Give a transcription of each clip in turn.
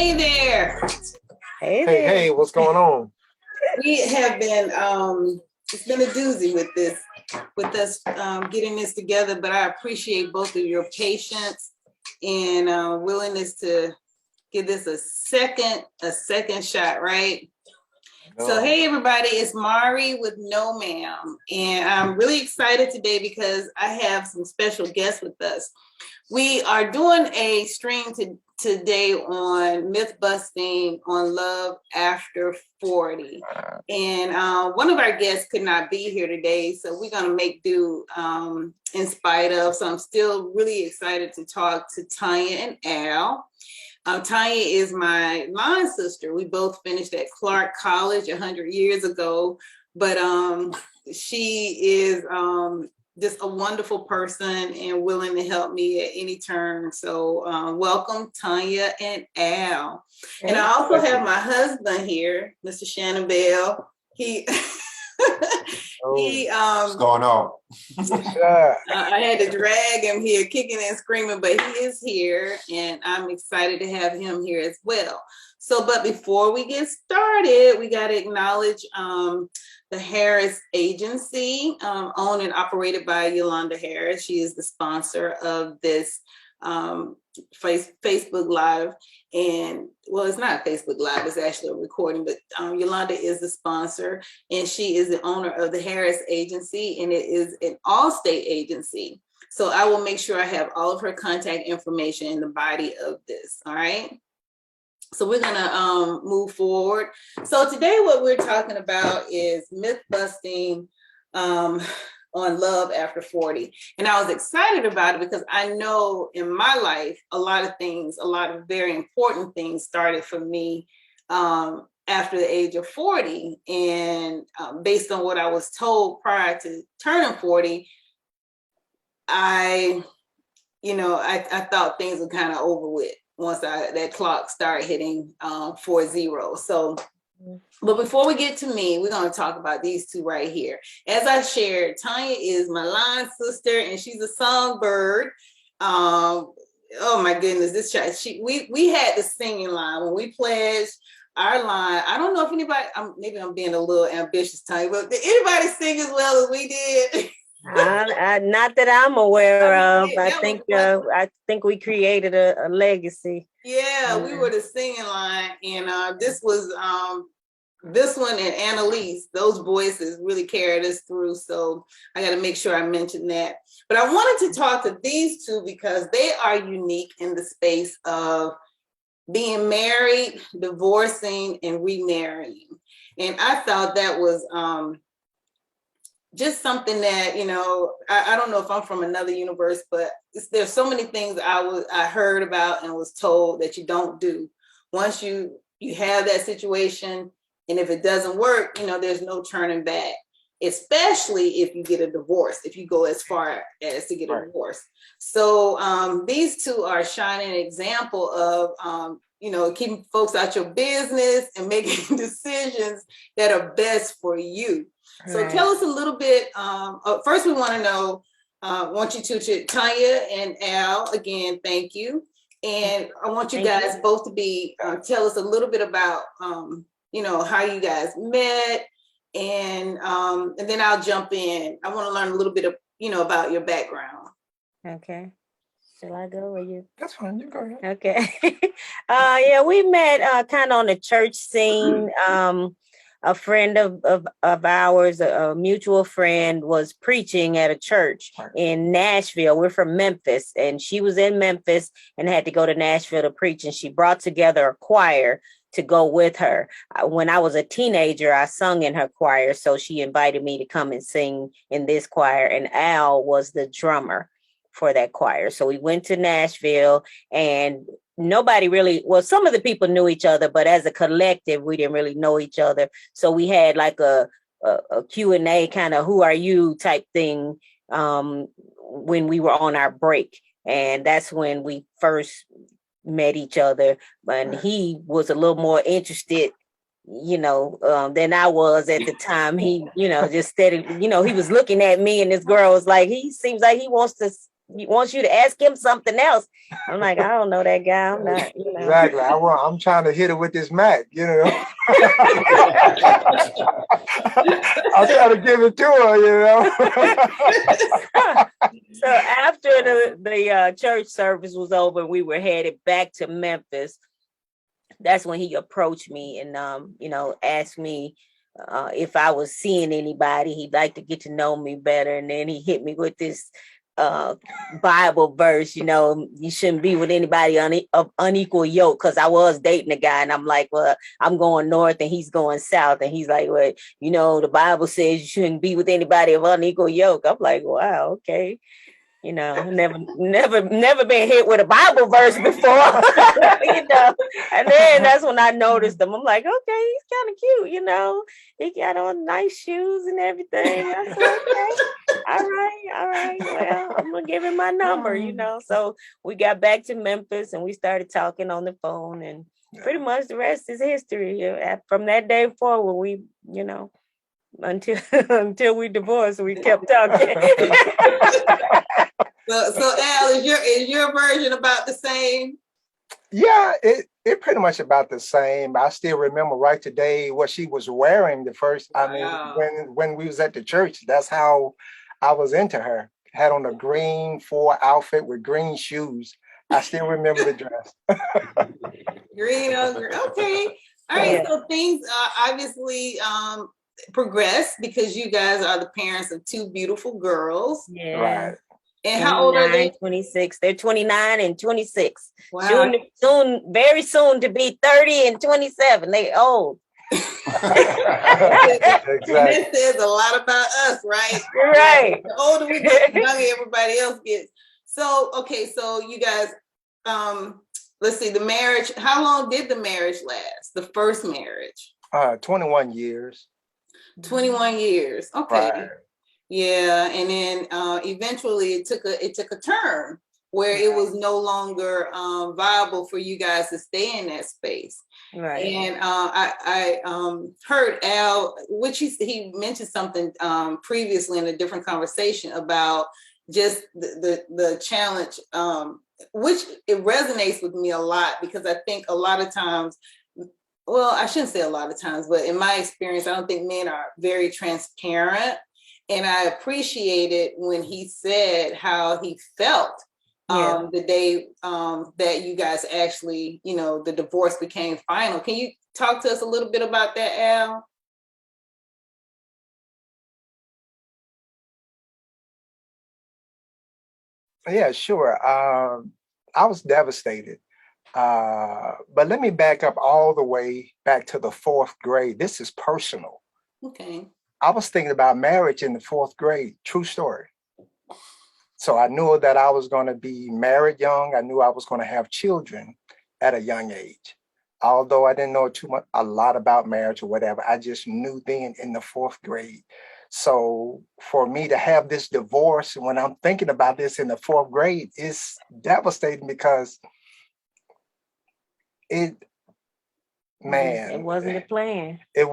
Hey there. Hey, what's going on? We have been, it's been a doozy with us getting this together, but I appreciate both of your patience and willingness to give this a second shot, right? No. So, hey, everybody, it's Mari with No Ma'am, and I'm really excited today because I have some special guests with us. We are doing a stream today on myth busting on love after 40. And one of our guests could not be here today, so we're going to make do in spite of. So I'm still really excited to talk to Tonyaa and Al. Tonyaa is my line sister. We both finished at Clark College 100 years ago, but she is just a wonderful person and willing to help me at any turn. So welcome, Tonyaa and Al. And I also have my husband here, Mr. Shannon Bell. What's going on? I had to drag him here, kicking and screaming, but he is here, and I'm excited to have him here as well. But before we get started, we got to acknowledge the Harris Agency, owned and operated by Yolanda Harris. She is the sponsor of this Facebook Live. And well, it's not Facebook Live, it's actually a recording, but Yolanda is the sponsor, and she is the owner of the Harris Agency, and it is an all-state agency. So I will make sure I have all of her contact information in the body of this, all right? So we're gonna move forward. So today what we're talking about is myth busting on love after 40. And I was excited about it because I know in my life, a lot of very important things started for me after the age of 40. And based on what I was told prior to turning 40, I thought things were kind of over with once that clock started hitting 40. So, but before we get to me, we're going to talk about these two right here. As I shared, Tonyaa is my line sister, and she's a songbird. Oh my goodness, this child! We had the singing line when we pledged our line. I don't know if anybody. Maybe I'm being a little ambitious, Tonyaa, but did anybody sing as well as we did? Not that I'm aware of. I think we created a legacy. Yeah, we were the singing line, and this was this one and Annalise. Those voices really carried us through. So I got to make sure I mention that. But I wanted to talk to these two because they are unique in the space of being married, divorcing, and remarrying. And I thought that was just something that, I don't know if I'm from another universe, but there's so many things I heard about and was told that you don't do. Once you have that situation, and if it doesn't work, there's no turning back, especially if you get a divorce, if you go as far as to get a divorce. So these two are a shining example of, keeping folks out your business and making decisions that are best for you. So tell us a little bit. First, we want to know, want you to Tonyaa and Al, again, thank you. And I want you guys both to tell us a little bit about, how you guys met. And then I'll jump in. I want to learn a little bit of, about your background. Okay. Shall I go or you? That's fine. You go ahead. Okay. We met kind of on the church scene. A friend of ours, a mutual friend, was preaching at a church in Nashville. We're from Memphis, and she was in Memphis and had to go to Nashville to preach. And she brought together a choir to go with her. When I was a teenager, I sung in her choir, so she invited me to come and sing in this choir. And Al was the drummer for that choir. So we went to Nashville, and nobody really, some of the people knew each other, but as a collective, we didn't really know each other. So we had like a Q&A kind of who are you type thing when we were on our break. And that's when we first met each other. And he was a little more interested, than I was at the time. He, just steady, he was looking at me, and this girl was like, he seems like he wants to he wants you to ask him something else. I'm like, I don't know that guy. I'm not, you know. Exactly. I'm trying to hit it with this Mac, you know. I'm trying to give it to her, you know. So after the church service was over, we were headed back to Memphis. That's when he approached me and you know, asked me if I was seeing anybody. He'd like to get to know me better. And then he hit me with this Bible verse, you know, you shouldn't be with anybody of unequal yoke, because I was dating a guy and I'm like, well, I'm going north and he's going south. And he's like, well, you know, the Bible says you shouldn't be with anybody of unequal yoke. I'm like, wow, okay. You know, never been hit with a Bible verse before, you know. And then that's when I noticed him. I'm like, okay, he's kind of cute, you know. He got on nice shoes and everything. I said, okay, all right. Well, I'm gonna give him my number, you know. So we got back to Memphis and we started talking on the phone, and pretty much the rest is history. From that day forward, we, you know, until we divorced, we kept talking. So Al, is your version about the same? Yeah, it pretty much about the same. I still remember right today what she was wearing the first. Wow. I mean, when we was at the church, that's how I was into her. Had on a green 4 outfit with green shoes. I still remember the dress. Green on green. Okay. All right. Yeah. So things obviously progress because you guys are the parents of 2 beautiful girls. Yeah. Right. And how old are they? 26. They're 29 and 26. Wow. Very soon to be 30 and 27. They old. Exactly. That says a lot about us, right? Right. The older we get, the younger everybody else gets. So, okay, so you guys, let's see, the marriage, how long did the marriage last? The first marriage? 21 years. 21 years. Okay. Right. Yeah, and then eventually it took a turn where it was no longer viable for you guys to stay in that space. Right. And I heard Al, which he mentioned something previously in a different conversation about just the challenge, which it resonates with me a lot, because I think a lot of times, well, I shouldn't say a lot of times, but in my experience, I don't think men are very transparent. And I appreciated when he said how he felt the day that you guys actually, you know, the divorce became final. Can you talk to us a little bit about that, Al? Yeah, sure. I was devastated. But let me back up all the way back to the 4th grade. This is personal. Okay. I was thinking about marriage in the 4th grade. True story. So I knew that I was going to be married young. I knew I was going to have children at a young age. Although I didn't know a lot about marriage or whatever, I just knew then in the 4th grade. So for me to have this divorce, when I'm thinking about this in the 4th grade, it's devastating because it wasn't a plan. It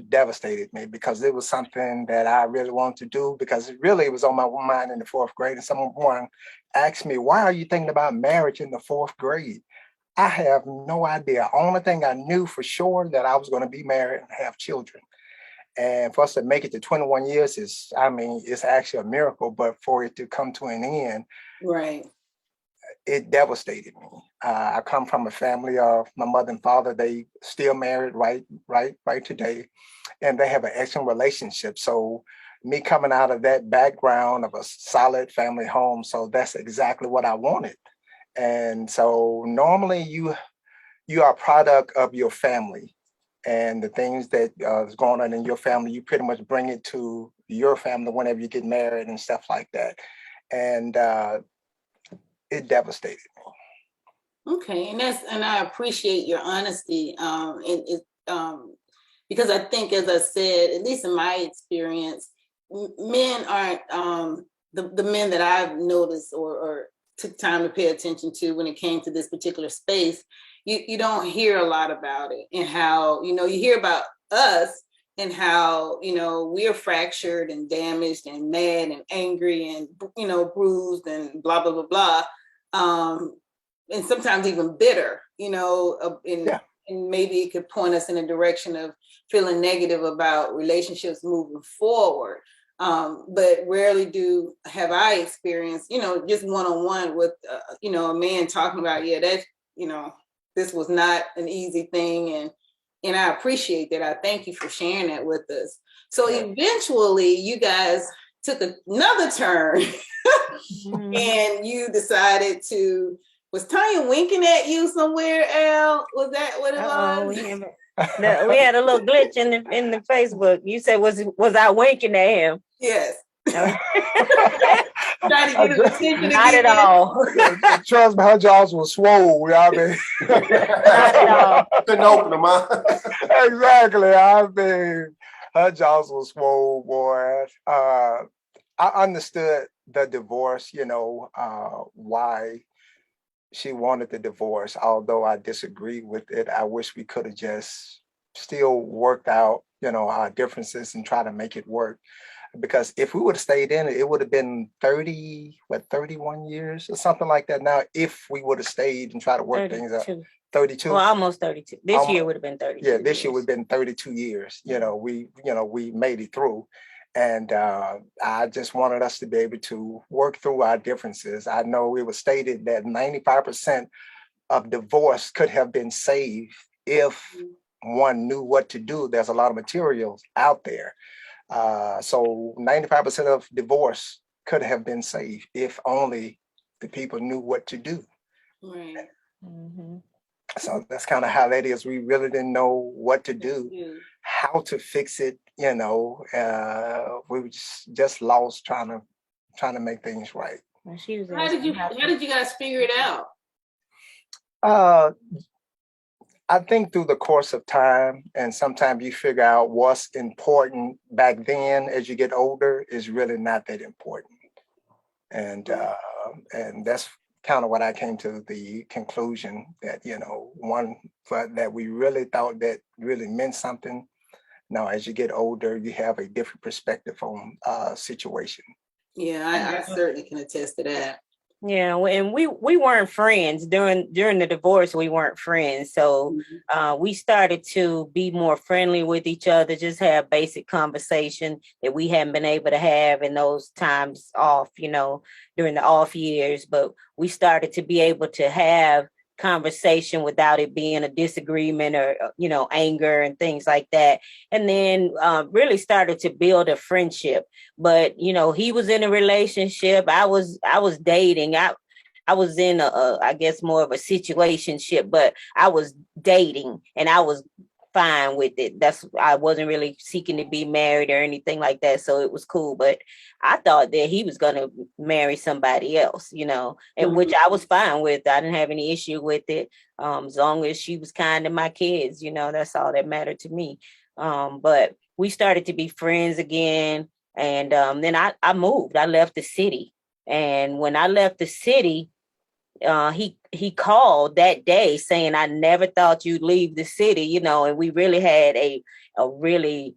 devastated me because it was something that I really wanted to do, because it was on my mind in the 4th grade. And someone asked me, why are you thinking about marriage in the 4th grade? I have no idea. Only thing I knew for sure that I was going to be married and have children. And for us to make it to 21 years it's actually a miracle, but for it to come to an end, right, it devastated me. I come from a family of my mother and father. They still married right today, and they have an excellent relationship. So me coming out of that background of a solid family home, so that's exactly what I wanted. And so normally you are a product of your family, and the things that is going on in your family, you pretty much bring it to your family whenever you get married and stuff like that. And it devastated me. Okay, and I appreciate your honesty, because I think, as I said, at least in my experience, men aren't the men that I've noticed or took time to pay attention to when it came to this particular space. You don't hear a lot about it, and how, you know, you hear about us and how, we're fractured and damaged and mad and angry and, bruised and blah, blah, blah, blah. And sometimes even bitter, and maybe it could point us in a direction of feeling negative about relationships moving forward. But rarely have I experienced, just one-on-one with, a man talking about, this was not an easy thing. And I appreciate that. I thank you for sharing that with us. So eventually you guys took another turn and you decided to, was Tonyaa winking at you somewhere, Al? Was that what it was? We had a little glitch in the Facebook. You said, was I winking at him? Yes. No. Trying to get his attention Not at all. Trust me, her jaws were swole. I mean, not at all. Couldn't open them, huh? Exactly. I mean, her jaws were swole, boy. I understood the divorce, why she wanted the divorce, although I disagree with it. I wish we could have just still worked out, our differences and try to make it work. Because if we would have stayed in it, it would have been 31 years or something like that. Now, if we would have stayed and tried to work 32. Things out, 32. Well, almost 32. This year would have been 32. Yeah, this year would have been 32 years. We made it through. And I just wanted us to be able to work through our differences. I know it was stated that 95% of divorce could have been saved if one knew what to do. There's a lot of materials out there. So 95% of divorce could have been saved if only the people knew what to do. Right. Mm-hmm. So that's kind of how that is. We really didn't know what to do, how to fix it. We were just lost trying to make things right. How did you guys figure it out? I think through the course of time, and sometimes you figure out what's important back then as you get older is really not that important. And that's kind of what I came to the conclusion that, that we really thought that really meant something. Now, as you get older, you have a different perspective on situation. Yeah, I certainly can attest to that. Yeah, and we weren't friends during the divorce. We weren't friends, so we started to be more friendly with each other. Just have basic conversation that we hadn't been able to have in those times off, during the off years. But we started to be able to have conversation without it being a disagreement or anger and things like that, and then really started to build a friendship. But he was in a relationship, I was dating. I was in I guess more of a situationship, but I was dating and I was fine with it. I wasn't really seeking to be married or anything like that, so it was cool. But I thought that he was going to marry somebody else, and which I was fine with. I didn't have any issue with it, as long as she was kind to my kids. That's all that mattered to me. But we started to be friends again, and then I moved. I left the city, and when I left the city, he called that day saying, I never thought you'd leave the city, and we really had a really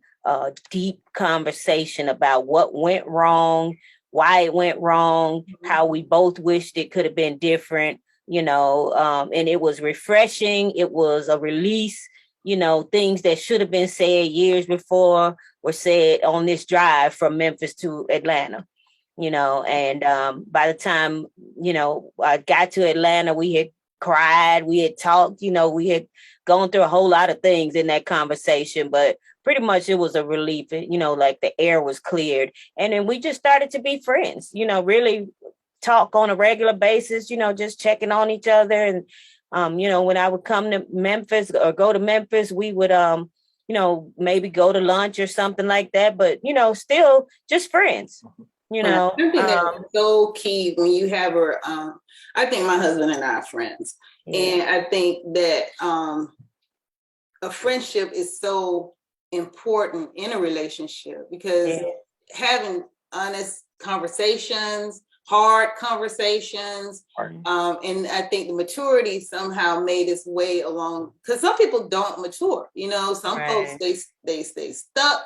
deep conversation about what went wrong, why it went wrong, how we both wished it could have been different, and it was refreshing. It was a release, things that should have been said years before were said on this drive from Memphis to Atlanta. And by the time, I got to Atlanta, we had cried, we had talked, we had gone through a whole lot of things in that conversation, but pretty much it was a relief, like the air was cleared. And then we just started to be friends, really talk on a regular basis, just checking on each other. And, when I would come to Memphis or go to Memphis, we would, maybe go to lunch or something like that, but, still just friends. I think that's so key when you have her. I think my husband and I are friends, and I think that a friendship is so important in a relationship because having honest conversations, hard conversations. Right. And I think the maturity somehow made its way along, because some people don't mature. You know, some folks, they stay stuck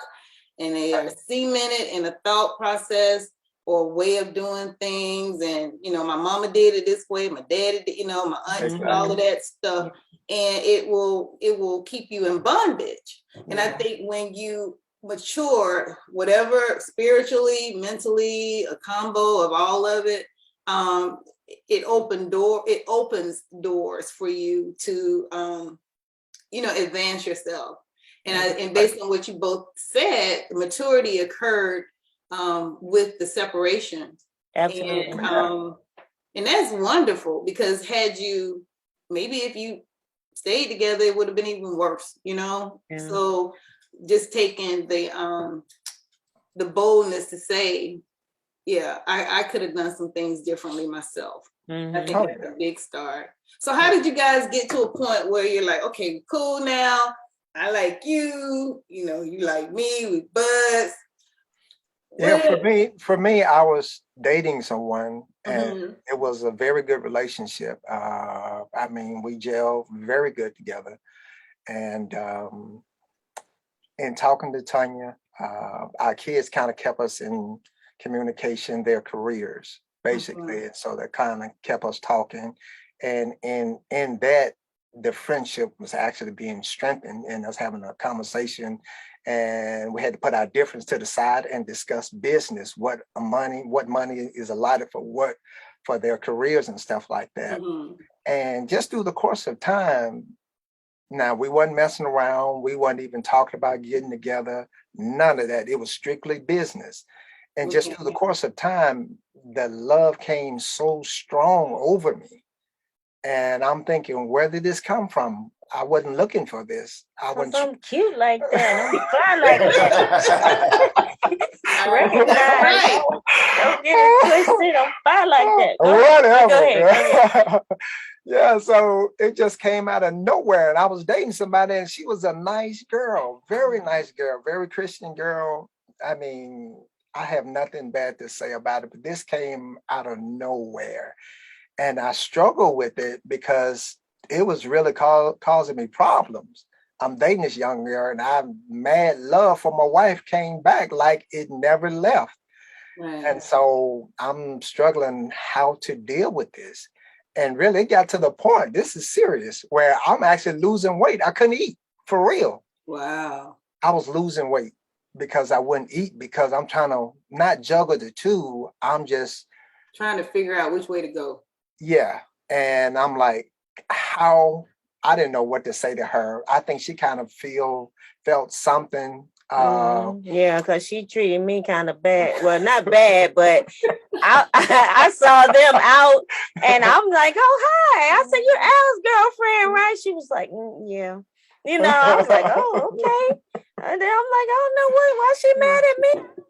and they are cemented in a thought process or way of doing things. And, you know, my mama did it this way, my daddy did, you know, my aunt did all of that stuff. And it will keep you in bondage. And I think when you mature, whatever, spiritually, mentally, a combo of all of it, it opens doors for you to you know, advance yourself. And based on what you both said, the maturity occurred with the separation. Absolutely. And that's wonderful, because had you, maybe if you stayed together, it would have been even worse, you know? Yeah. So just taking the boldness to say, yeah, I could have done some things differently myself. I think that's a big start. So how did you guys get to a point where you're like, okay, cool now, I like you, you know, you like me, we buzz? Yeah, for me, I was dating someone, and it was a very good relationship. I mean, we gelled very good together. And in talking to Tonyaa, our kids kind of kept us in communication, their careers, basically. And so that kind of kept us talking. And in that, the friendship was actually being strengthened, and us having a conversation. And we had to put our difference to the side and discuss business, what money is allotted for their careers and stuff like that. And just through the course of time, now we wasn't messing around. We wasn't even talking about getting together. None of that. It was strictly business. And just through the course of time, the love came so strong over me. And I'm thinking, where did this come from? I wasn't looking for this. I wasn't something cute like that. Don't fly like that. Recognize. Don't get it twisted. Don't fly like that. Whatever. Go ahead. Yeah, so it just came out of nowhere. And I was dating somebody, and she was a nice girl, very nice girl, very Christian girl. I mean, I have nothing bad to say about it, but this came out of nowhere. And I struggle with it because it was really causing me problems. I'm dating this young girl, and I'm mad love for my wife came back like it never left. Right. And so I'm struggling how to deal with this. And really, it got to the point, this is serious, where I'm actually losing weight. I couldn't eat, for real. Wow. I was losing weight because I wouldn't eat, because I'm trying to not juggle the two. I'm just trying to figure out which way to go. Yeah. And I'm like, how? I didn't know what to say to her. I think she kind of felt something. Yeah, because she treated me kind of bad. Well, not bad, but I saw them out, and I'm like, oh, hi. I said, you're Al's girlfriend, right? She was like, yeah. You know, I was like, oh, okay. And then I'm like, oh, no, why she mad at me?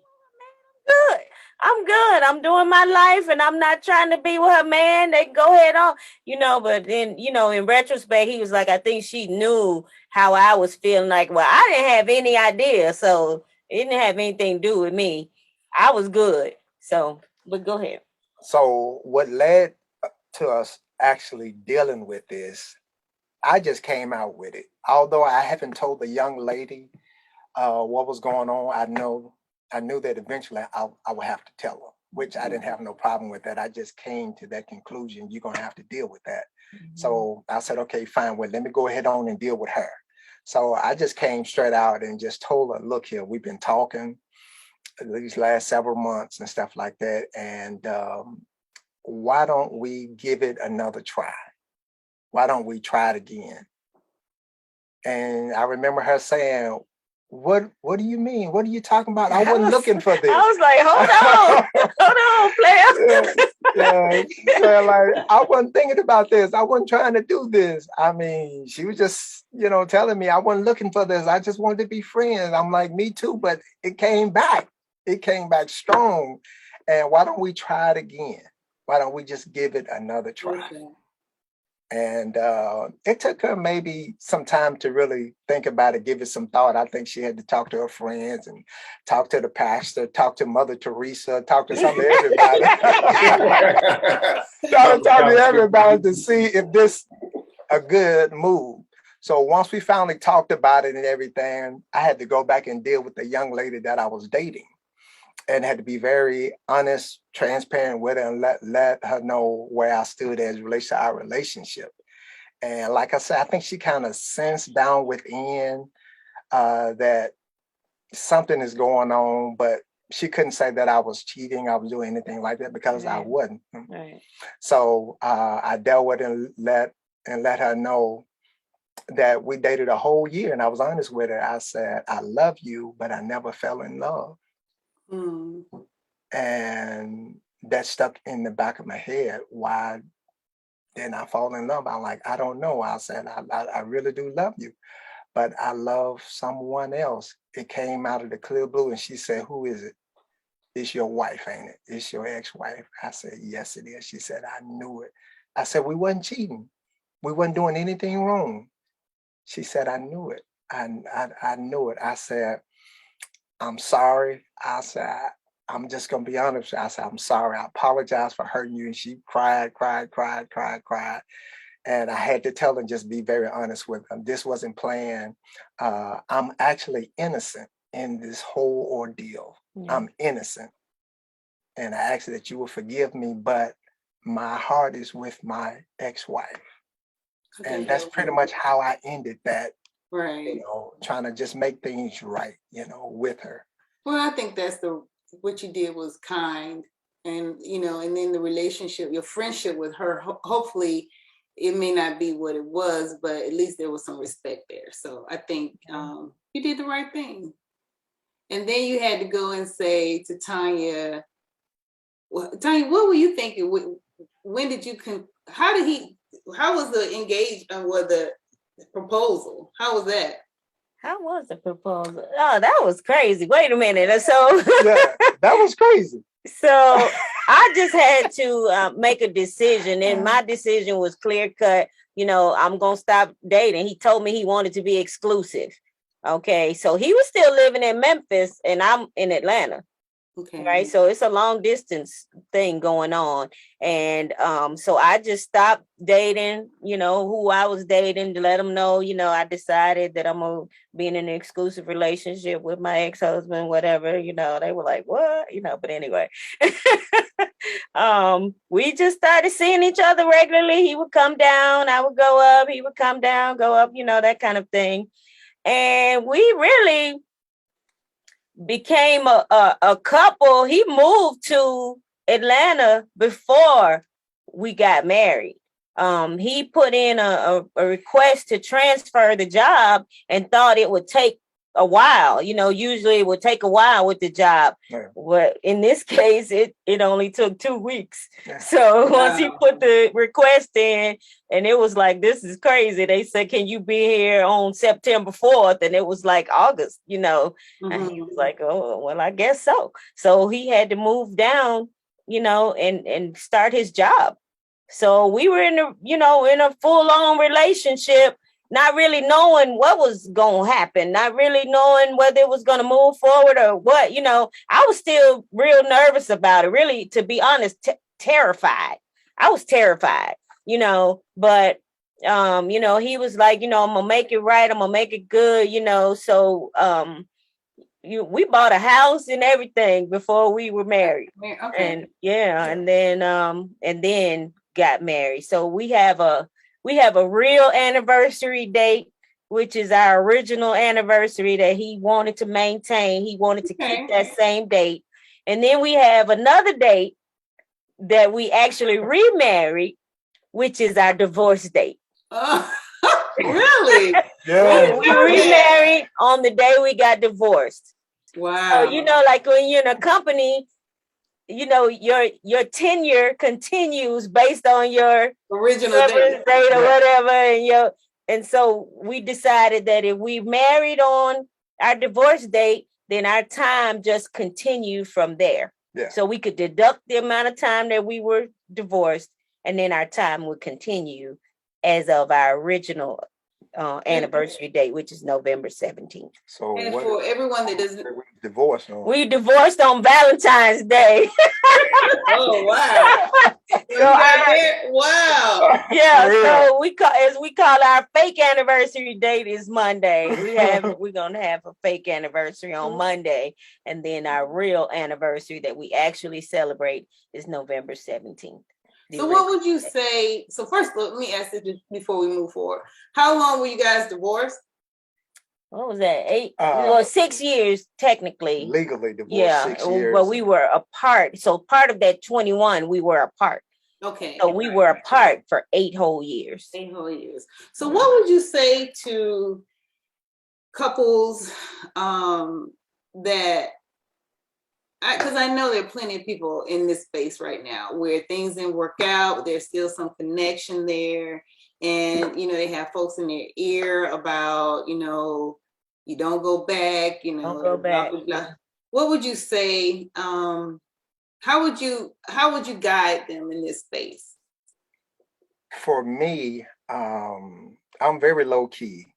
Good. I'm good. I'm doing my life, and I'm not trying to be with her man. They go ahead on, you know, but then, you know, in retrospect, he was like, I think she knew how I was feeling. Like, well, I didn't have any idea. So it didn't have anything to do with me. I was good. So, but go ahead. So what led to us actually dealing with this, I just came out with it. Although I haven't told the young lady what was going on, I knew that eventually I would have to tell her, which I didn't have no problem with that. I just came to that conclusion. You're going to have to deal with that. So I said, okay, fine. Well, let me go ahead on and deal with her. So I just came straight out and just told her, look here, we've been talking these last several months and stuff like that. And why don't we give it another try? Why don't we try it again? And I remember her saying, what do you mean? What are you talking about? I wasn't looking for this. I was like, hold on, player. Yeah, like I wasn't thinking about this. I wasn't trying to do this. I mean, she was just, you know, telling me I wasn't looking for this. I just wanted to be friends. I'm like, me too, but it came back. It came back strong. And why don't we try it again? Why don't we just give it another try? And it took her maybe some time to really think about it, give it some thought. I think she had to talk to her friends and talk to the pastor, talk to Mother Teresa, talk to some of everybody. talk to everybody to see if this a good move. So once we finally talked about it and everything, I had to go back and deal with the young lady that I was dating, and had to be very honest, transparent with her, and let her know where I stood as relation to our relationship. And like I said, I think she kind of sensed down within that something is going on, but she couldn't say that I was cheating, I was doing anything like that, because I wasn't. Right. So I dealt with it and let her know that we dated a whole year, and I was honest with her. I said, I love you, but I never fell in love. Mm. And that stuck in the back of my head. Why didn't I fall in love? I'm like, I don't know. I said, I really do love you, but I love someone else. It came out of the clear blue, and she said, who is it? It's your wife, ain't it? It's your ex-wife. I said, yes, it is. She said, I knew it. I said, we wasn't cheating. We wasn't doing anything wrong. She said, I knew it. I knew it. I said, I'm sorry. I said, I'm just going to be honest. I said, I'm sorry. I apologize for hurting you. And she cried. And I had to tell her, just be very honest with them. This wasn't planned. I'm actually innocent in this whole ordeal. Yeah. I'm innocent. And I ask that you will forgive me, but my heart is with my ex-wife. Okay. And that's pretty much how I ended that. Right. You know, trying to just make things right, you know, with her. Well, I think that's what you did was kind. And, you know, and then the relationship, your friendship with her, hopefully it may not be what it was, but at least there was some respect there. So I think you did the right thing. And then you had to go and say to Tonyaa, well, Tonyaa, what were you thinking? When did you, how was the engagement or the proposal? How was that? How was the proposal? Oh, that was crazy. Wait a minute. So yeah, that was crazy. So I just had to make a decision, and my decision was clear cut. You know, I'm going to stop dating. He told me he wanted to be exclusive. Okay. So he was still living in Memphis and I'm in Atlanta. Okay. Right. So it's a long distance thing going on. And so I just stopped dating, you know, who I was dating, to let them know, you know, I decided that I'm going to be in an exclusive relationship with my ex-husband, whatever, you know. They were like, what? You know, but anyway, we just started seeing each other regularly. He would come down, I would go up, he would come down, go up, you know, that kind of thing. And we really became a couple. He moved to Atlanta before we got married. He put in a request to transfer the job and thought it would take a while. You know, usually it would take a while with the job. Yeah. But in this case, it only took 2 weeks. Yeah. So once he put the request in, and it was like, this is crazy. They said, can you be here on September 4th? And it was like August, you know. Mm-hmm. And he was like, oh, well, I guess so. So he had to move down, you know, and start his job. So we were in a full-on relationship, not really knowing what was going to happen, not really knowing whether it was going to move forward or what. You know, I was still real nervous about it, really, to be honest, terrified. I was terrified, you know, but, you know, he was like, you know, I'm going to make it right. I'm going to make it good, you know. So we bought a house and everything before we were married. Okay. And then got married. So we have a real anniversary date, which is our original anniversary that he wanted to maintain. He wanted to keep that same date. And then we have another date that we actually remarried, which is our divorce date. Really? Yeah. We remarried on the day we got divorced. Wow. So, you know, like when you're in a company, you know, your tenure continues based on your original date or whatever. And so we decided that if we married on our divorce date, then our time just continued from there. Yeah. So we could deduct the amount of time that we were divorced, and then our time would continue as of our original anniversary date, which is November 17th. So And what for everyone that doesn't, divorce on? We divorced on Valentine's Day. oh wow. So you So got there? Wow. yeah, Yeah. so we call our fake anniversary date is Monday. We're gonna have a fake anniversary on Monday, and then our real anniversary that we actually celebrate is November 17th. So what would you say? So first, let me ask this before we move forward. How long were you guys divorced? What was that? 6 years technically. Legally divorced, Yeah, 6 years. but we were apart. So part of that 21, we were apart. Okay. So we were apart for 8 whole years. 8 whole years. So what would you say to couples that, because I know there are plenty of people in this space right now where things didn't work out, there's still some connection there, and they have folks in their ear about you don't go back, Don't go back. blah, blah, blah. What would you say? How would you guide them in this space? For me, I'm very low key.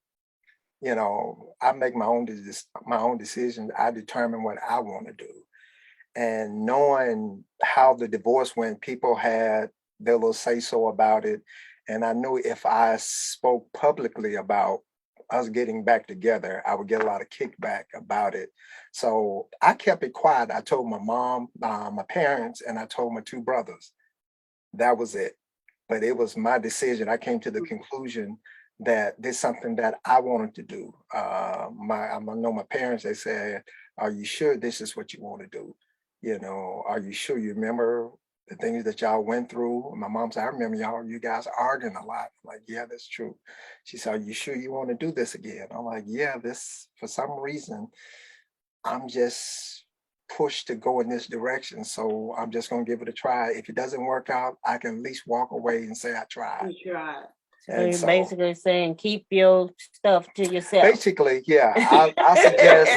I make my own decisions. I determine what I want to do. And knowing how the divorce went, people had their little say-so about it. And I knew if I spoke publicly about us getting back together, I would get a lot of kickback about it. So I kept it quiet. I told my mom, my parents, and I told my 2 brothers. That was it. But it was my decision. I came to the conclusion that this is something that I wanted to do. I know my parents, they said, are you sure this is what you want to do? Are you sure you remember the things that y'all went through? My mom said, I remember you guys arguing a lot. I'm like, yeah, that's true. She said, are you sure you want to do this again? I'm like, yeah, for some reason, I'm just pushed to go in this direction. So I'm just going to give it a try. If it doesn't work out, I can at least walk away and say I tried. You tried. So you're basically saying keep your stuff to yourself. Basically, yeah. I suggest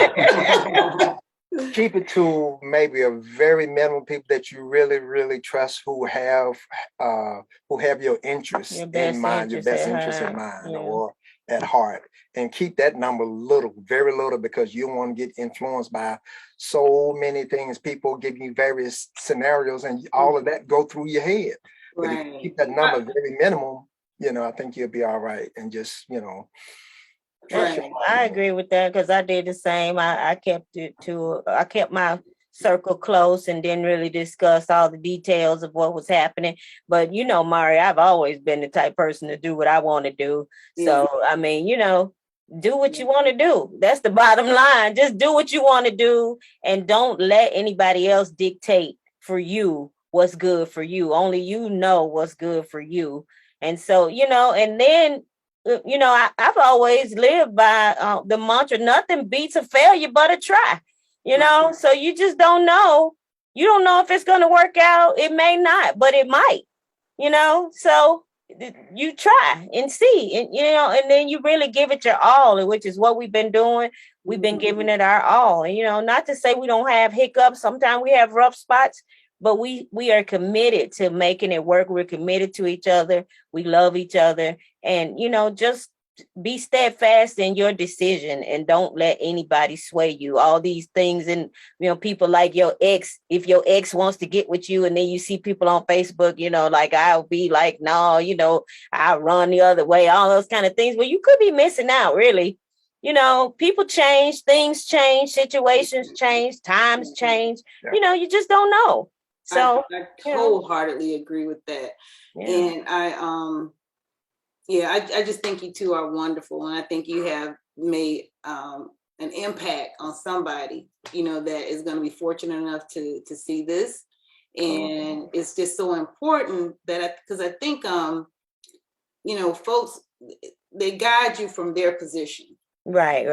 keep it to maybe a very minimum people that you really, really trust who have your interests in mind, your best interest in mind or at heart. And keep that number little, very little, because you don't want to get influenced by so many things. People give you various scenarios and all of that go through your head. But if you keep that number very minimum, I think you'll be all right. And just, Right. I agree with that because I did the same. I kept my circle close and didn't really discuss all the details of what was happening. But Mari, I've always been the type person to do what I want to do. So I mean, do what you want to do. That's the bottom line. Just do what you want to do and don't let anybody else dictate for you what's good for you. Only you know what's good for you. And so, and then I've always lived by the mantra, nothing beats a failure but a try, so you just don't know. You don't know if it's going to work out. It may not, but it might, so you try and see, and, and then you really give it your all, which is what we've been doing. We've been giving it our all. And, not to say we don't have hiccups. Sometimes we have rough spots, but we are committed to making it work. We're committed to each other. We love each other. And, just be steadfast in your decision and don't let anybody sway you. All these things, and, people like your ex, if your ex wants to get with you and then you see people on Facebook, like I'll be like, no, I'll run the other way, all those kind of things. Well, you could be missing out, really. People change, things change, situations change, times change. You just don't know. So I wholeheartedly agree with that. And I just think you two are wonderful. And I think you have made an impact on somebody, that is going to be fortunate enough to see this. And it's just so important that because I think, folks, they guide you from their position. Right.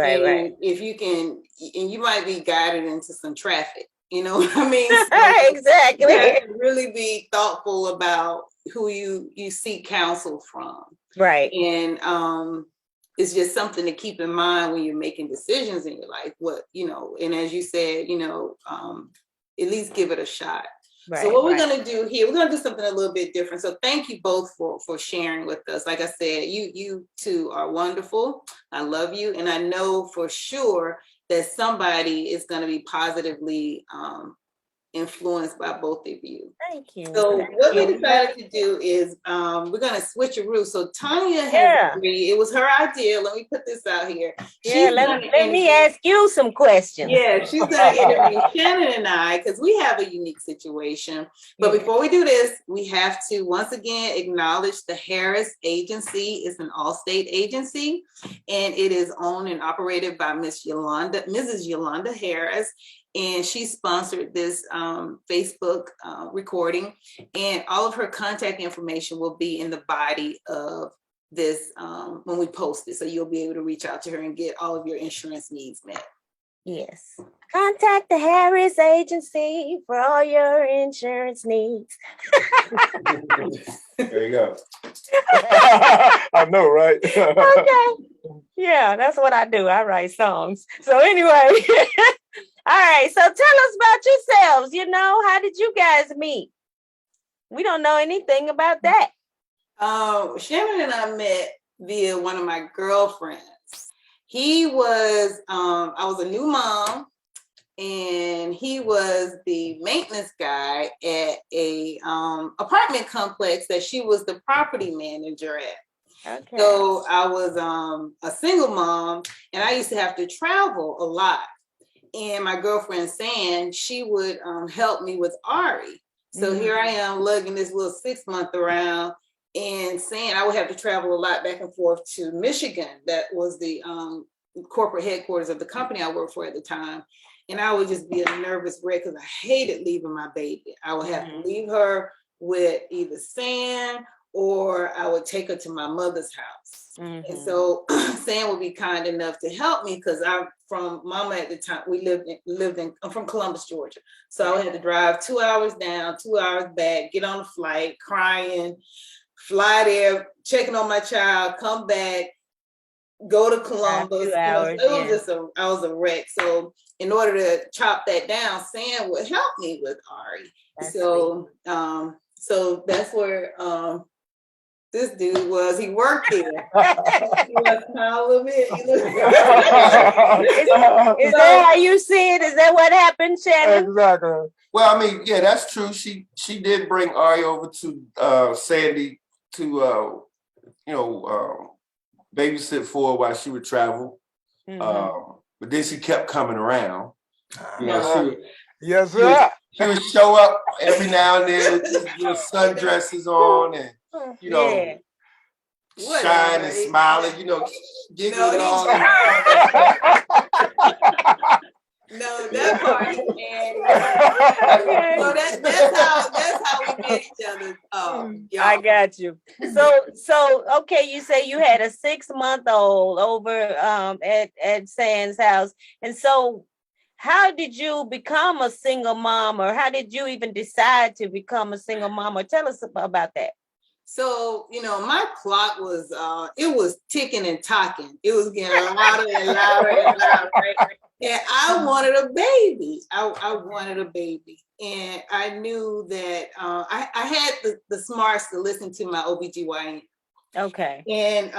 If you can, and you might be guided into some traffic. You know what I mean? So exactly. You have to really be thoughtful about who you seek counsel from. Right. And it's just something to keep in mind when you're making decisions in your life. And as you said, at least give it a shot. So what we're going to do here, we're going to do something a little bit different. So thank you both for sharing with us. Like I said, you two are wonderful. I love you. And I know for sure that somebody is going to be positively influenced by both of you. Thank you. So what we decided to do is we're going to switch a route. So Tonyaa has agreed. It was her idea. Let me put this out here. Let me ask you some questions. Yeah, she's going to interview Shannon and I because we have a unique situation. But before we do this, we have to once again acknowledge the Harris Agency. It's an all-state agency, and it is owned and operated by Mrs. Yolanda Harris. And she sponsored this Facebook recording, and all of her contact information will be in the body of this when we post it. So you'll be able to reach out to her and get all of your insurance needs met. Yes. Contact the Harris Agency for all your insurance needs. There you go. I know, right? Okay. Yeah, that's what I do. I write songs. So anyway. All right, so tell us about yourselves. How did you guys meet? We don't know anything about that. Shannon and I met via one of my girlfriends. He was, I was a new mom, and he was the maintenance guy at a apartment complex that she was the property manager at. Okay. So I was a single mom, and I used to have to travel a lot. And my girlfriend San, she would help me with Ari. So here I am lugging this little 6-month around, and San, I would have to travel a lot back and forth to Michigan. That was the corporate headquarters of the company I worked for at the time. And I would just be a nervous wreck because I hated leaving my baby. I would have to leave her with either San, or I would take her to my mother's house. And so Sam would be kind enough to help me because I'm from Mama at the time. We I'm from Columbus, Georgia. So I had to drive 2 hours down, 2 hours back, get on the flight, crying, fly there, checking on my child, come back, go to Columbus. 2 hours, I was a wreck. So in order to chop that down, Sam would help me with Ari. So that's where this dude was. He worked there. He was kind of a little bit. Is that how you see it? Is that what happened, Shannon? Exactly. Well, I mean, yeah, that's true. She did bring Ari over to Sandy to babysit for her while she would travel. But then she kept coming around. Yes, sir. She would show up every now and then with sundresses on and shine and smiling, giggling all No, that part, so that's how we met each other. I got you. So okay, you say you had a 6-month-old over at San's house, and so how did you become a single mom, or how did you even decide to become a single mom? Or tell us about that. So, my clock was, it was ticking and talking. It was getting louder and louder and louder. Right? And I wanted a baby. I wanted a baby. And I knew that I had the smarts to listen to my OBGYN. Okay. And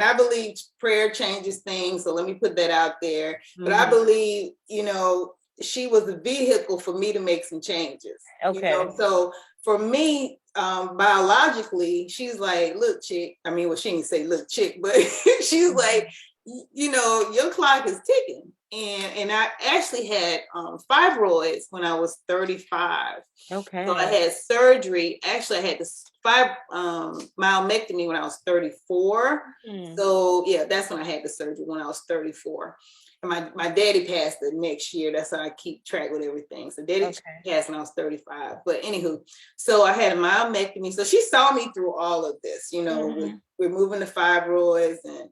I believe prayer changes things. So let me put that out there. But I believe, she was a vehicle for me to make some changes. Okay. So for me, biologically, she's like, look, chick. I mean, well, she didn't say look, chick, but she's like, your clock is ticking. And I actually had fibroids when I was 35. Okay. So I had surgery. Actually, I had this myomectomy when I was 34. So yeah, that's when I had the surgery, when I was 34. And my daddy passed the next year. That's how I keep track with everything. So daddy passed when I was 35. But anywho, so I had a myomectomy. So she saw me through all of this, with removing the fibroids. And,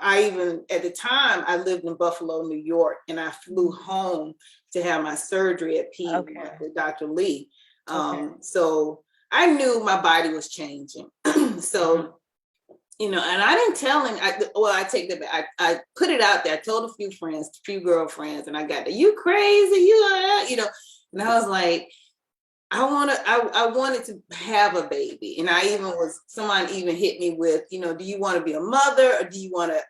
I even, at the time, I lived in Buffalo, New York, and I flew home to have my surgery at P with Dr. Lee. So I knew my body was changing. So, and I didn't tell him, I take that back. I put it out there. I told a few girlfriends, and I got you crazy, and I was like, I wanted to have a baby. And someone even hit me with, do you want to be a mother or do you want to,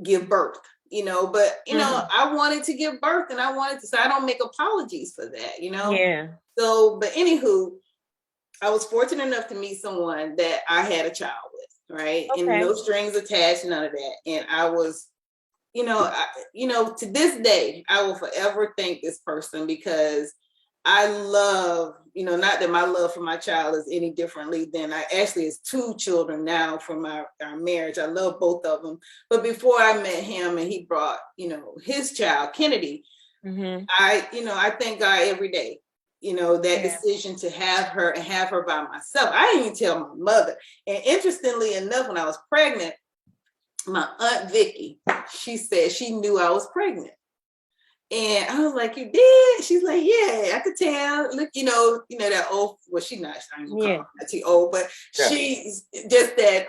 give birth? But I wanted to give birth and so I don't make apologies for that, Yeah. So, but anywho, I was fortunate enough to meet someone that I had a child with, right? Okay. And no strings attached, none of that. And I was, to this day, I will forever thank this person because I love, not that my love for my child is any differently than it's 2 children now from our marriage. I love both of them. But before I met him and he brought, his child, Kennedy, I thank God every day, that decision to have her and have her by myself. I didn't even tell my mother. And interestingly enough, when I was pregnant, my Aunt Vicky, she said she knew I was pregnant. And I was like, you did? She's like, yeah, I could tell. Look, that old, well, she's not, I ain't gonna call her too old, but she's just that,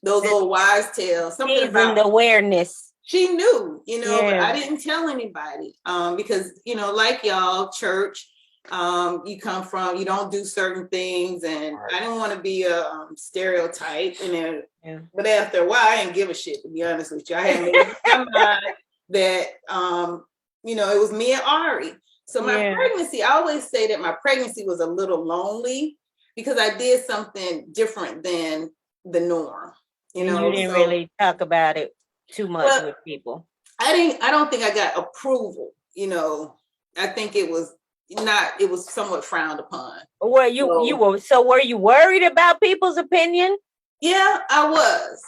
those old wise tales, something about the awareness. She knew, but I didn't tell anybody, because, like y'all, church, you come from, you don't do certain things. And I didn't want to be a stereotype. And then, but after a while, I didn't give a shit, to be honest with you. I had made up my mind that, it was me and Ari. So my pregnancy, I always say that my pregnancy was a little lonely because I did something different than the norm. You didn't really talk about it too much with people. I don't think I got approval. I think it was somewhat frowned upon. Were you worried about people's opinion? Yeah, I was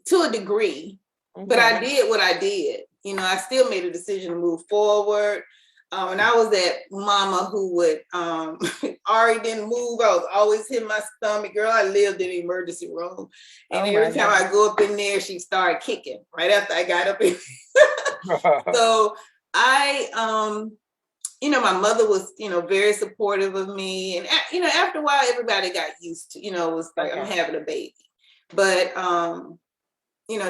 to a degree, but I did what I did. I still made a decision to move forward. And I was that mama who would, Ari didn't move. I was always hitting my stomach. Girl, I lived in the emergency room. And every time I go up in there, she started kicking right after I got up in So I, my mother was, very supportive of me. And, after a while, everybody got used to, it was like, I'm having a baby. But,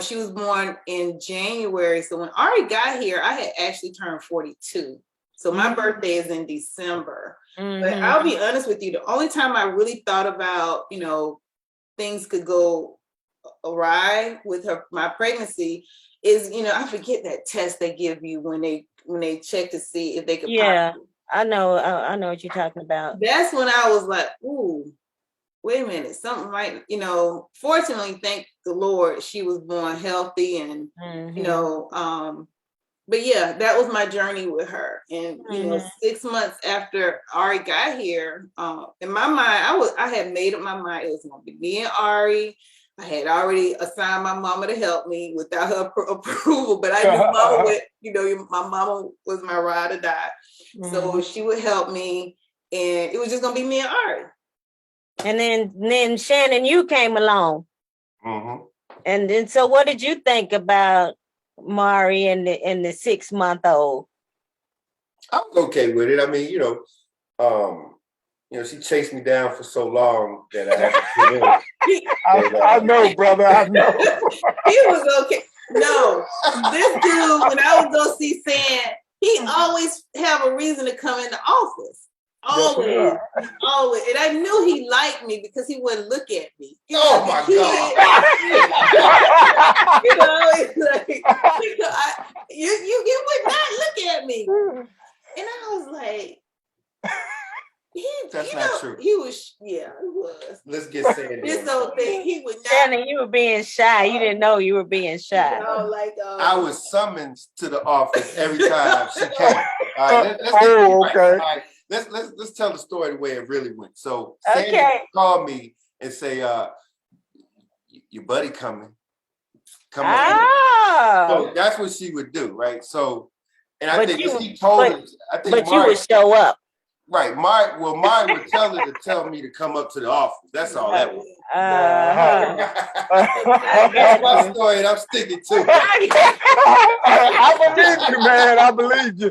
she was born in January. So when Ari got here, I had actually turned 42. So my birthday is in December. But I'll be honest with you, the only time I really thought about, things could go awry with my pregnancy is, I forget that test they give you when they check to see if they could pop you. I know what you're talking about. That's when I was like, ooh, wait a minute, something might, fortunately, thank the Lord, she was born healthy and, but yeah, that was my journey with her. And, 6 months after Ari got here, in my mind, I had made up my mind it was going to be me and Ari. I had already assigned my mama to help me without her approval, but I knew mama would, my mama was my ride or die. So she would help me and it was just going to be me and Ari. And then Shannon, you came along. And then, so what did you think about Mari and the 6-month-old? I was okay with it. I mean, she chased me down for so long that I had to give in. I know, brother. I know. He was okay. No, this dude, when I would go see Sam, he always have a reason to come in the office. Always. And I knew he liked me because he wouldn't look at me. Oh my God. You would not look at me. And I was like, that's not true. He was, it was. Let's get Sandy. This old thing, he would not. Shannon, you were being shy. You didn't know you were being shy. I was summoned to the office every time she came. All right, okay. Let's tell the story the way it really went. So Sandy called me and say, your buddy coming. Come on. So that's what she would do, right? So, and I think she told us. But you would show up. Right. Mine would tell her to tell me to come up to the office. That's all that was. That's my story, and I'm sticking to it. I believe you, man. I believe you.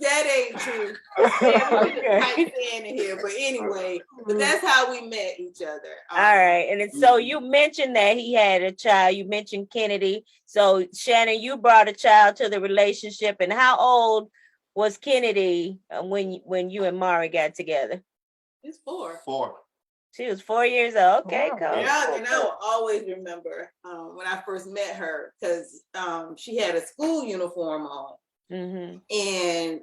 That ain't true. Type in here, but anyway, but that's how we met each other. All right, and so you mentioned that he had a child. You mentioned Kennedy. So Shannon, you brought a child to the relationship, and how old was Kennedy when you and Mari got together? He's 4. 4. She was 4 years old. Okay, Wow. cool. And I will always remember when I first met her, because she had a school uniform on. Mm-hmm. And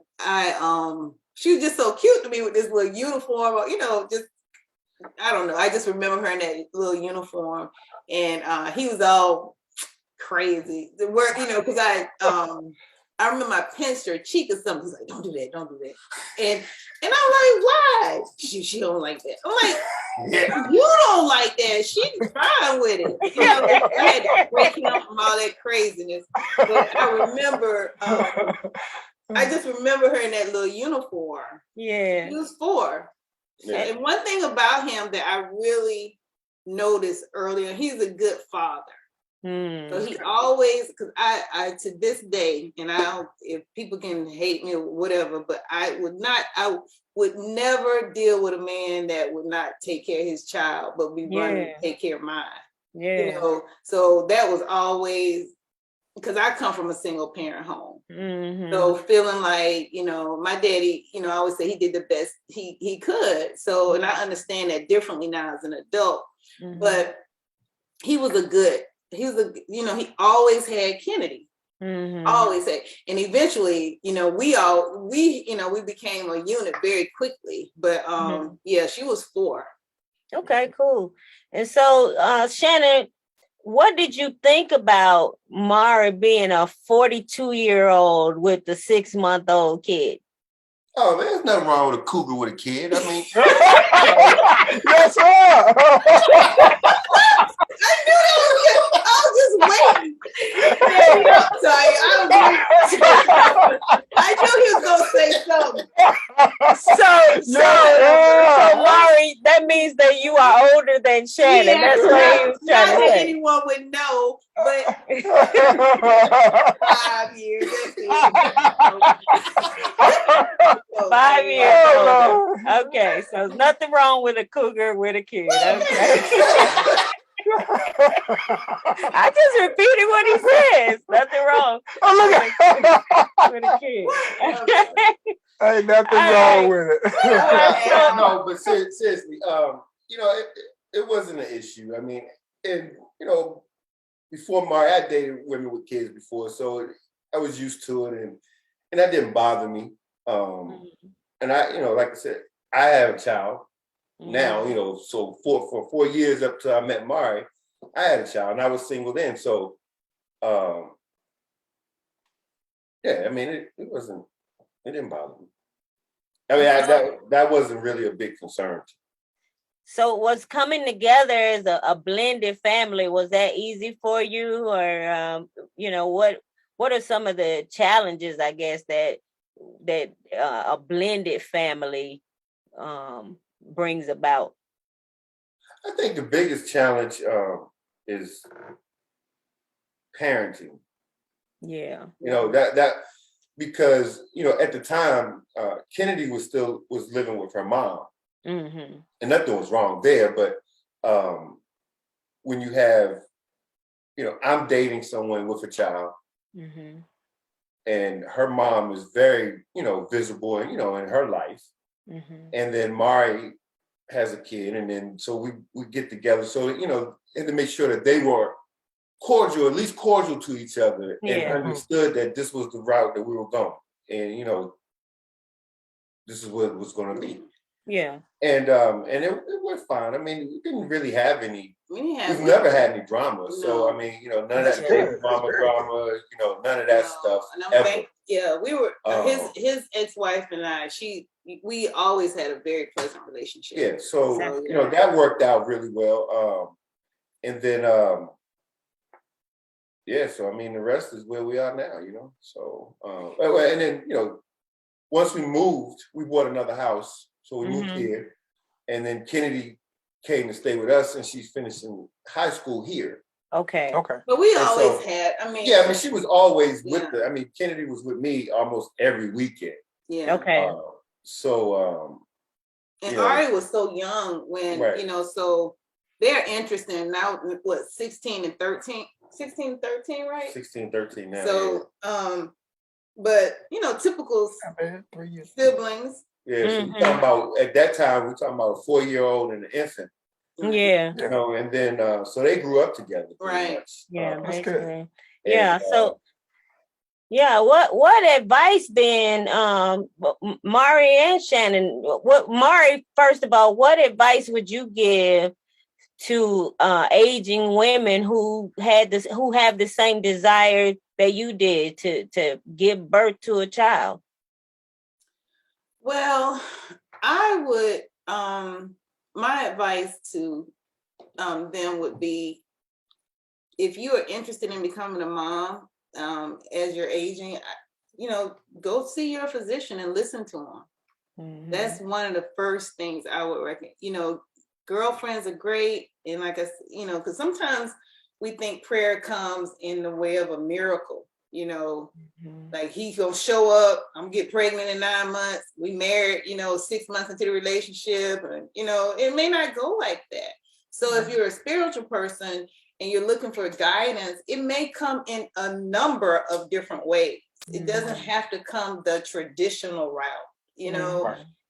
she was just so cute to me with this little uniform, just, I don't know. I just remember her in that little uniform, and he was all crazy. The word, because I remember I pinched her cheek or something. He's like, "Don't do that, don't do that." And I'm like, "Why?" She don't like that. I'm like, "You don't like that. She's fine with it." I had to break him from all that craziness. But I remember, I just remember her in that little uniform. Yeah. He was 4. Yeah. And one thing about him that I really noticed earlier, he's a good father. So he always, because I to this day, and if people can hate me or whatever, but I would never deal with a man that would not take care of his child, but be running to take care of mine. Yeah. So that was always, because I come from a single parent home. Mm-hmm. So feeling like, my daddy, I always say he did the best he could. So, and I understand that differently now as an adult, but he always had Kennedy, always had. And eventually, we became a unit very quickly, but yeah, she was 4. Okay, cool. And so, Shannon, what did you think about Mari being a 42-year-old with a 6-month-old kid? Oh, there's nothing wrong with a cougar with a kid. I mean, yes, sir. I knew that was good. I was just waiting. I knew he was gonna say something. So Mari, that means that you are older than Shannon. Yeah, that's what he was trying to not that say. anyone would know, but 5 years. That's it. 5 years older. Okay, so there's nothing wrong with a cougar with a kid. Okay. I just repeated what he says. Nothing wrong with a kid. Ain't nothing wrong with it. No, but seriously, it wasn't an issue. I mean, and before Mari, I dated women with kids before, so I was used to it, and that didn't bother me. And I, like I said, I have a child now. So for 4 years up till I met Mari, I had a child, and I was single then. So, yeah, I mean, it didn't bother me. I mean, that wasn't really a big concern. So was coming together as a blended family, was that easy for you? Or, what are some of the challenges, I guess, that a blended family brings about? I think the biggest challenge is parenting. Yeah. That because at the time Kennedy was living with her mom, and nothing was wrong there. But when you have, I'm dating someone with a child, and her mom is very, visible, in her life, and then Mari has a kid, and then so we get together, so and to make sure that they were cordial, at least cordial to each other, and understood that this was the route that we were going, and this is what it was going to be. Yeah. And it went fine. I mean, we didn't really have any. We've never had any drama. No. So I mean, none of that baby mama drama. None of that stuff. Ever. We were his ex-wife and I. We always had a very pleasant relationship. Yeah. So that worked out really well. And then so I mean, the rest is where we are now. So and then once we moved, we bought another house. So we moved here, and then Kennedy came to stay with us, and she's finishing high school here. Okay. But we always had. I mean, she was always with her. I mean, Kennedy was with me almost every weekend. Yeah. Okay. And Ari was so young when so they're interesting now. What 16 and 13, right? 16, 13 now. So but typical 3 years. siblings. Yeah, so we're talking about at that time. We're talking about a 4-year-old and an infant. Yeah. And then so they grew up together. Right. Much. Yeah, That's basically. good. Yeah. So yeah, what advice then, Mari and Shannon? Mari, first of all, what advice would you give to aging women who have the same desire that you did to give birth to a child? Well, I would my advice to them would be, if you are interested in becoming a mom as you're aging, go see your physician and listen to them. Mm-hmm. That's one of the first things I would recommend. Girlfriends are great, and like I said, because sometimes we think prayer comes in the way of a miracle. Like he's gonna show up, I'm gonna get pregnant in 9 months, we married 6 months into the relationship, and it may not go like that. So if you're a spiritual person and you're looking for guidance, it may come in a number of different ways. It doesn't have to come the traditional route,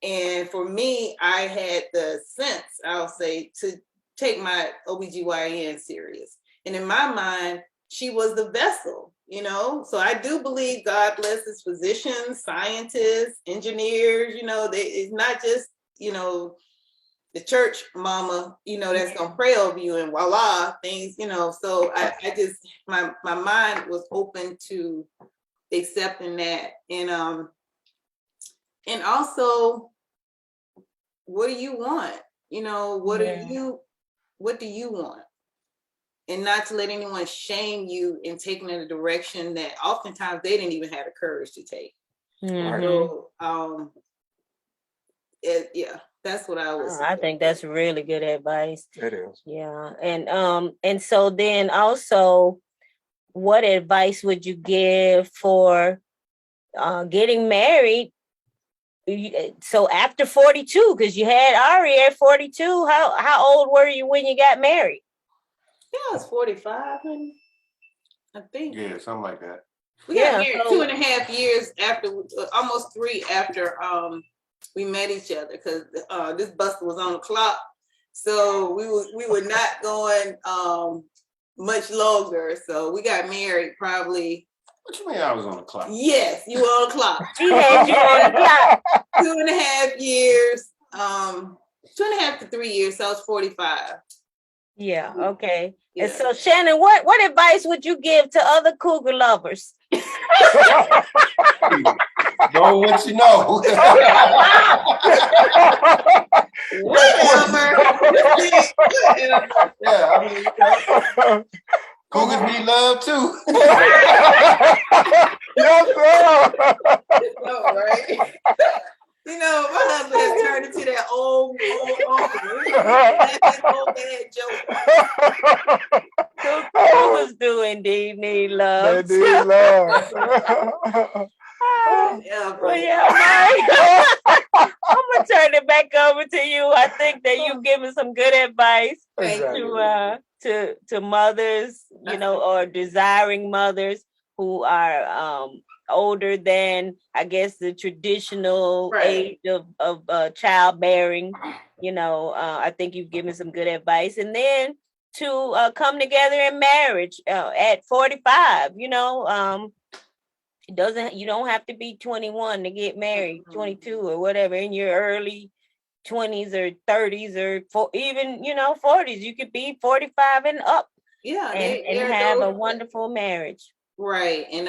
and for me, I had the sense, I'll say, to take my OBGYN serious, and in my mind, she was the vessel, so I do believe God blesses physicians, scientists, engineers, it's not just, the church mama, that's going to pray over you and voila, things, so I just, my mind was open to accepting that. And also, what do you want? What do you want? And not to let anyone shame you in taking in a direction that oftentimes they didn't even have the courage to take. Mm-hmm. So, that's what I was. I think that's really good advice. It is. Yeah, and so then also, what advice would you give for getting married? So after 42, because you had Ari at 42, how old were you when you got married? Yeah, I was 45, I think. Yeah, something like that. We got married 2.5 years after, almost 3 after we met each other, because this buster was on the clock. So we were not going much longer. So we got married probably. What you mean I was on the clock? Yes, you were on the clock. He had you on the clock. 2.5 years, 2.5 to 3 years. So I was 45. Yeah. Okay. Yeah. And so, Shannon, what advice would you give to other cougar lovers? Know what you know. Whatever. Yeah, I mean, cougars need love too. Yes, sir. No, right? My husband has turned into that old uncle. That old bad joke. Cougars do indeed need love. They need love. Mike, I'm gonna turn it back over to you. I think that you've given some good advice to mothers, or desiring mothers who are older than, I guess, the traditional age of childbearing. I think you've given some good advice, and then to come together in marriage at 45. You don't have to be 21 to get married, 22 or whatever, in your early 20s or 30s or even 40s. You could be 45 and up. Yeah, and have a wonderful marriage. Right. And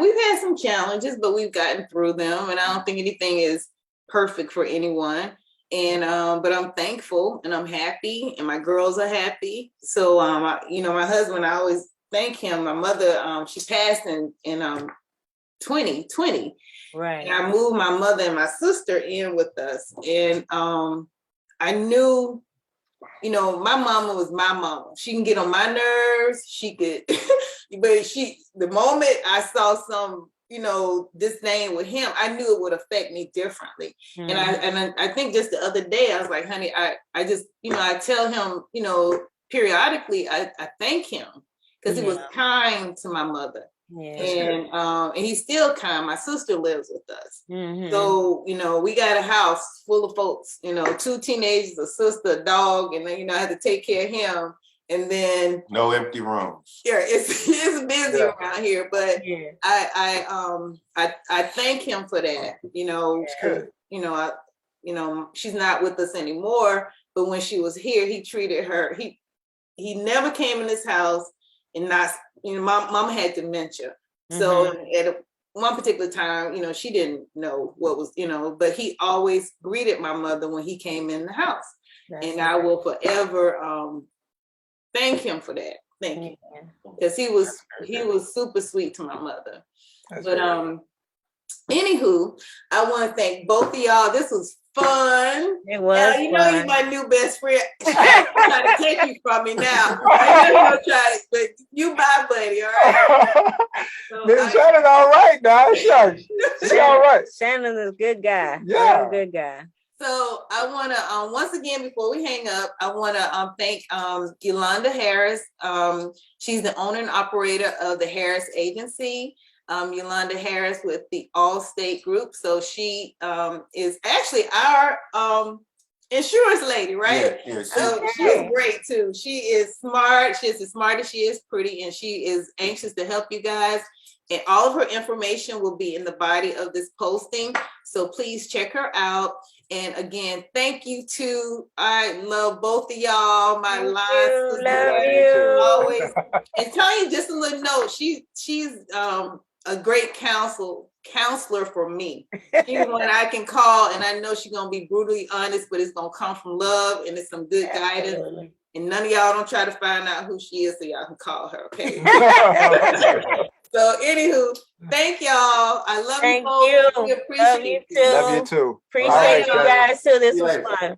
we've had some challenges, but we've gotten through them, and I don't think anything is perfect for anyone. And but I'm thankful and I'm happy, and my girls are happy. So my husband, I always thank him. My mother, she passed in 2020. Right. And I moved my mother and my sister in with us. And I knew, my mama was my mama. She can get on my nerves. She could, but the moment I saw some, disdain with him, I knew it would affect me differently. Mm-hmm. And I think just the other day, I was like, honey, I just, I tell him, periodically, I thank him, because he was kind to my mother. And he's still kind. My sister lives with us. So, we got a house full of folks, 2 teenagers, a sister, a dog, and then, I had to take care of him. And then no empty rooms. Yeah, it's busy around here, but I thank him for that. She's not with us anymore, but when she was here, he treated her. He never came in this house and not. Mom had dementia, so at one particular time, she didn't know what was, but he always greeted my mother when he came in the house, and I will forever thank him for that. Thank you, because he was super sweet to my mother. But anywho, I want to thank both of y'all. This was fun. It was. You're my new best friend. I'm trying to take you from me now. I know you're trying, but you my buddy, all right? So Miss Shannon, all right now. She all right. Shannon is a good guy. Yeah, good guy. So I want to once again, before we hang up, I want to thank Yolanda Harris. She's the owner and operator of the Harris Agency. Yolanda Harris with the Allstate Group. So she is actually our insurance lady, right? Yeah, so she's great too. She is smart. She's as smart as she is pretty, and she is anxious to help you guys. And all of her information will be in the body of this posting. So please check her out. And again, thank you to, I love both of y'all. My lives. Love you. Always. And Tonyaa, just a little note, she's a great counselor for me. She's one I can call, and I know she's going to be brutally honest, but it's going to come from love, and it's some good guidance. And none of y'all don't try to find out who she is so y'all can call her, okay? So, anywho, thank y'all. I love you both. We appreciate you too. Love you too. Appreciate you guys too. This was fun.